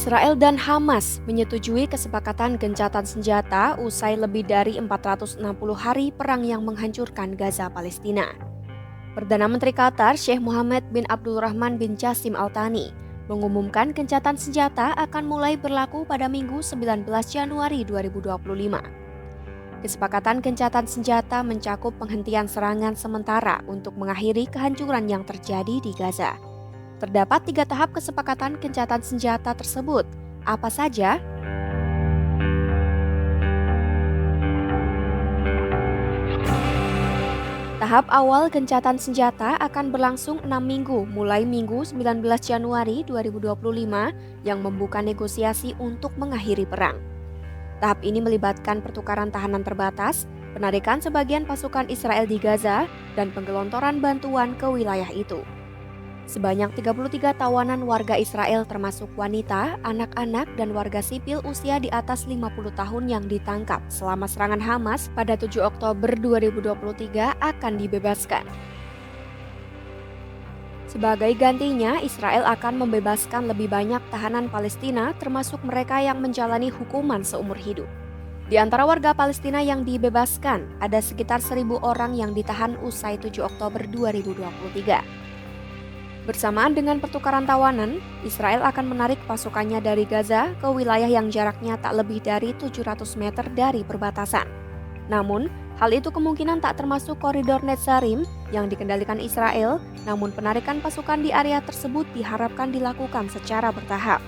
Israel dan Hamas menyetujui kesepakatan gencatan senjata usai lebih dari 460 hari perang yang menghancurkan Gaza, Palestina. Perdana Menteri Qatar Sheikh Mohammed bin Abdulrahman bin Jassim Al Thani mengumumkan gencatan senjata akan mulai berlaku pada Minggu 19 Januari 2025. Kesepakatan gencatan senjata mencakup penghentian serangan sementara untuk mengakhiri kehancuran yang terjadi di Gaza. Terdapat 3 tahap kesepakatan gencatan senjata tersebut. Apa saja? Tahap awal gencatan senjata akan berlangsung 6 minggu, mulai Minggu 19 Januari 2025 yang membuka negosiasi untuk mengakhiri perang. Tahap ini melibatkan pertukaran tahanan terbatas, penarikan sebagian pasukan Israel di Gaza, dan penggelontoran bantuan ke wilayah itu. Sebanyak 33 tawanan warga Israel termasuk wanita, anak-anak, dan warga sipil usia di atas 50 tahun yang ditangkap selama serangan Hamas pada 7 Oktober 2023 akan dibebaskan. Sebagai gantinya, Israel akan membebaskan lebih banyak tahanan Palestina termasuk mereka yang menjalani hukuman seumur hidup. Di antara warga Palestina yang dibebaskan, ada sekitar 1.000 orang yang ditahan usai 7 Oktober 2023. Bersamaan dengan pertukaran tawanan, Israel akan menarik pasukannya dari Gaza ke wilayah yang jaraknya tak lebih dari 700 meter dari perbatasan. Namun, hal itu kemungkinan tak termasuk koridor Netzarim yang dikendalikan Israel, namun penarikan pasukan di area tersebut diharapkan dilakukan secara bertahap.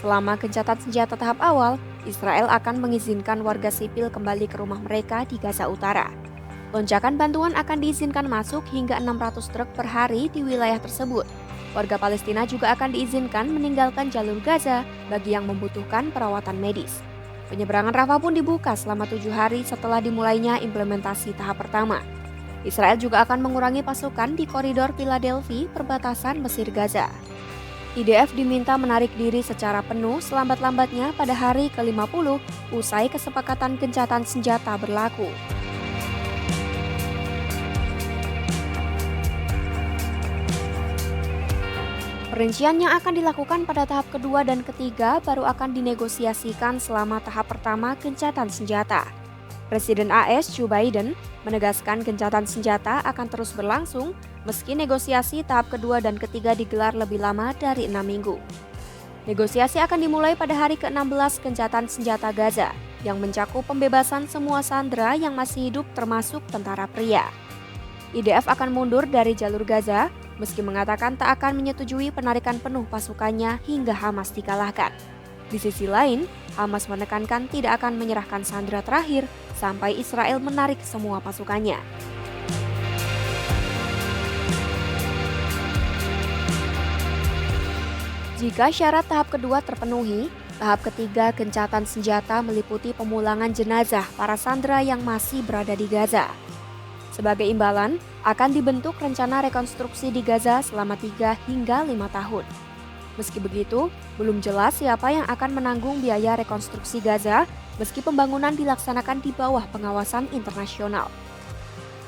Selama gencatan senjata tahap awal, Israel akan mengizinkan warga sipil kembali ke rumah mereka di Gaza Utara. Lonjakan bantuan akan diizinkan masuk hingga 600 truk per hari di wilayah tersebut. Warga Palestina juga akan diizinkan meninggalkan jalur Gaza bagi yang membutuhkan perawatan medis. Penyeberangan Rafah pun dibuka selama 7 hari setelah dimulainya implementasi tahap pertama. Israel juga akan mengurangi pasukan di koridor Philadelphia perbatasan Mesir-Gaza. IDF diminta menarik diri secara penuh selambat-lambatnya pada hari ke-50 usai kesepakatan gencatan senjata berlaku. Perincian yang akan dilakukan pada tahap kedua dan ketiga baru akan dinegosiasikan selama tahap pertama gencatan senjata. Presiden AS Joe Biden menegaskan gencatan senjata akan terus berlangsung meski negosiasi tahap kedua dan ketiga digelar lebih lama dari 6 minggu. Negosiasi akan dimulai pada hari ke-16 gencatan senjata Gaza yang mencakup pembebasan semua sandera yang masih hidup termasuk tentara pria. IDF akan mundur dari jalur Gaza meski mengatakan tak akan menyetujui penarikan penuh pasukannya hingga Hamas dikalahkan. Di sisi lain, Hamas menekankan tidak akan menyerahkan sandera terakhir sampai Israel menarik semua pasukannya. Jika syarat tahap kedua terpenuhi, tahap ketiga gencatan senjata meliputi pemulangan jenazah para sandera yang masih berada di Gaza. Sebagai imbalan, akan dibentuk rencana rekonstruksi di Gaza selama 3 hingga 5 tahun. Meski begitu, belum jelas siapa yang akan menanggung biaya rekonstruksi Gaza meski pembangunan dilaksanakan di bawah pengawasan internasional.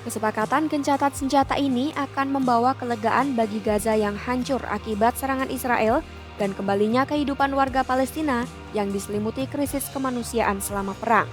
Kesepakatan gencatan senjata ini akan membawa kelegaan bagi Gaza yang hancur akibat serangan Israel dan kembalinya kehidupan warga Palestina yang diselimuti krisis kemanusiaan selama perang.